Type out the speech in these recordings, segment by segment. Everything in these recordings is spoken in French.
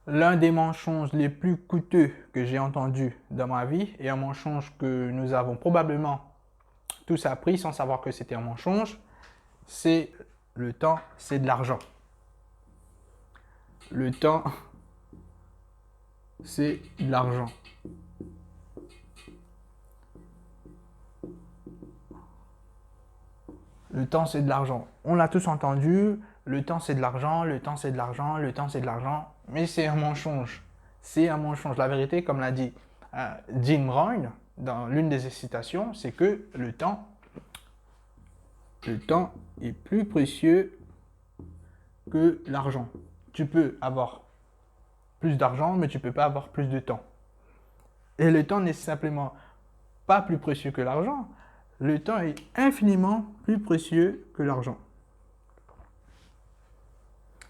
L'un des mensonges les plus coûteux que j'ai entendu dans ma vie et un mensonge que nous avons probablement tous appris sans savoir que c'était un mensonge, c'est le temps, c'est de l'argent. Le temps, c'est de l'argent. Le temps, c'est de l'argent. On l'a tous entendu, le temps, c'est de l'argent, le temps, c'est de l'argent, le temps, c'est de l'argent. Mais c'est un mensonge. C'est un mensonge. La vérité, comme l'a dit Jim Rohn dans l'une des citations, c'est que le temps est plus précieux que l'argent. Tu peux avoir plus d'argent, mais tu ne peux pas avoir plus de temps. Et le temps n'est simplement pas plus précieux que l'argent. Le temps est infiniment plus précieux que l'argent.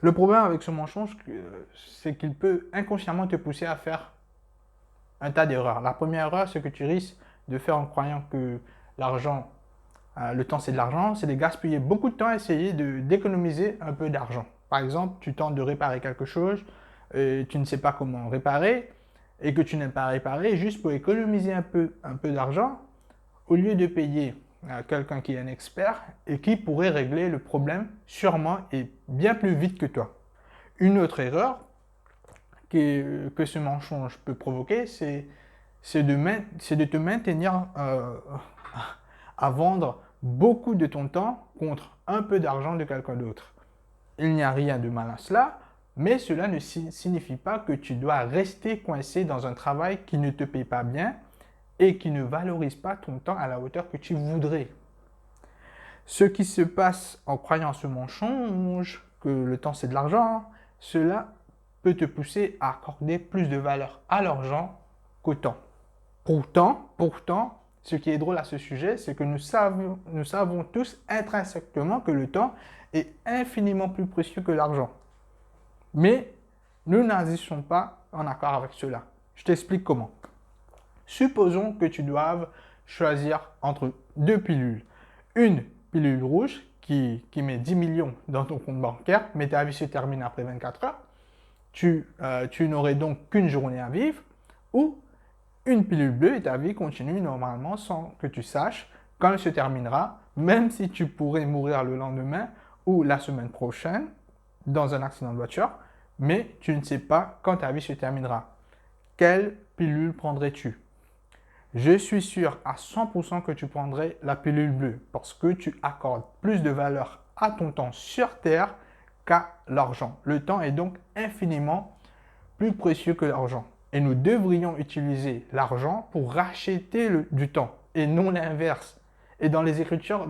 Le problème avec ce mensonge, c'est qu'il peut inconsciemment te pousser à faire un tas d'erreurs. La première erreur, ce que tu risques de faire en croyant que l'argent, le temps c'est de l'argent, c'est de gaspiller beaucoup de temps à essayer d'économiser un peu d'argent. Par exemple, tu tentes de réparer quelque chose, tu ne sais pas comment réparer, et que tu n'aimes pas réparer, juste pour économiser un peu d'argent, au lieu de payer quelqu'un qui est un expert et qui pourrait régler le problème sûrement et bien plus vite que toi. Une autre erreur que ce mensonge peut provoquer, c'est de te maintenir à vendre beaucoup de ton temps contre un peu d'argent de quelqu'un d'autre. Il n'y a rien de mal à cela, mais cela ne signifie pas que tu dois rester coincé dans un travail qui ne te paye pas bien et qui ne valorise pas ton temps à la hauteur que tu voudrais. Ce qui se passe en croyant ce mensonge, que le temps c'est de l'argent, cela peut te pousser à accorder plus de valeur à l'argent qu'au temps. Pourtant, ce qui est drôle à ce sujet, c'est que nous savons tous intrinsèquement que le temps est infiniment plus précieux que l'argent. Mais nous n'agissons pas en accord avec cela. Je t'explique comment. Supposons que tu doives choisir entre deux pilules. Une pilule rouge qui met 10 millions dans ton compte bancaire, mais ta vie se termine après 24 heures. Tu n'aurais donc qu'une journée à vivre, ou une pilule bleue et ta vie continue normalement sans que tu saches quand elle se terminera, même si tu pourrais mourir le lendemain ou la semaine prochaine dans un accident de voiture, mais tu ne sais pas quand ta vie se terminera. Quelle pilule prendrais-tu? Je suis sûr à 100% que tu prendrais la pilule bleue parce que tu accordes plus de valeur à ton temps sur Terre qu'à l'argent. Le temps est donc infiniment plus précieux que l'argent. Et nous devrions utiliser l'argent pour racheter du temps et non l'inverse. Et dans les Écritures,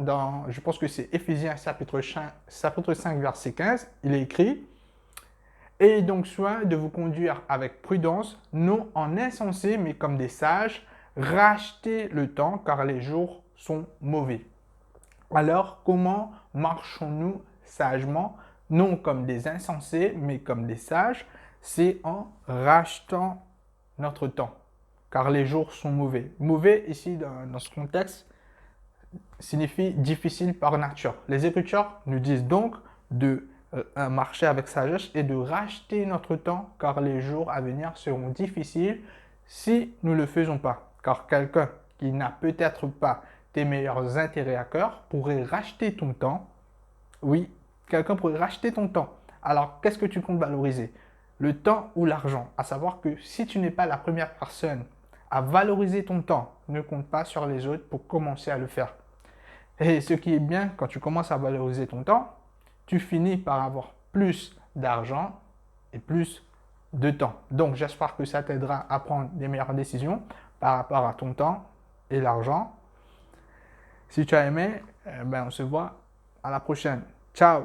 je pense que c'est Éphésiens chapitre 5, verset 15, il est écrit « Ayez donc soin de vous conduire avec prudence, non en insensés, mais comme des sages, rachetez le temps, car les jours sont mauvais. » Alors, comment marchons-nous sagement, non comme des insensés, mais comme des sages? C'est en rachetant notre temps, car les jours sont mauvais. Mauvais, ici, dans ce contexte, signifie difficile par nature. Les Écritures nous disent donc de marcher avec sagesse et de racheter notre temps, car les jours à venir seront difficiles si nous ne le faisons pas. Car quelqu'un qui n'a peut-être pas tes meilleurs intérêts à cœur pourrait racheter ton temps. Oui, quelqu'un pourrait racheter ton temps. Alors, qu'est-ce que tu comptes valoriser? Le temps ou l'argent? À savoir que si tu n'es pas la première personne à valoriser ton temps, ne compte pas sur les autres pour commencer à le faire. Et ce qui est bien, quand tu commences à valoriser ton temps, tu finis par avoir plus d'argent et plus de temps. Donc, j'espère que ça t'aidera à prendre des meilleures décisions par rapport à ton temps et l'argent. Si tu as aimé, on se voit à la prochaine. Ciao!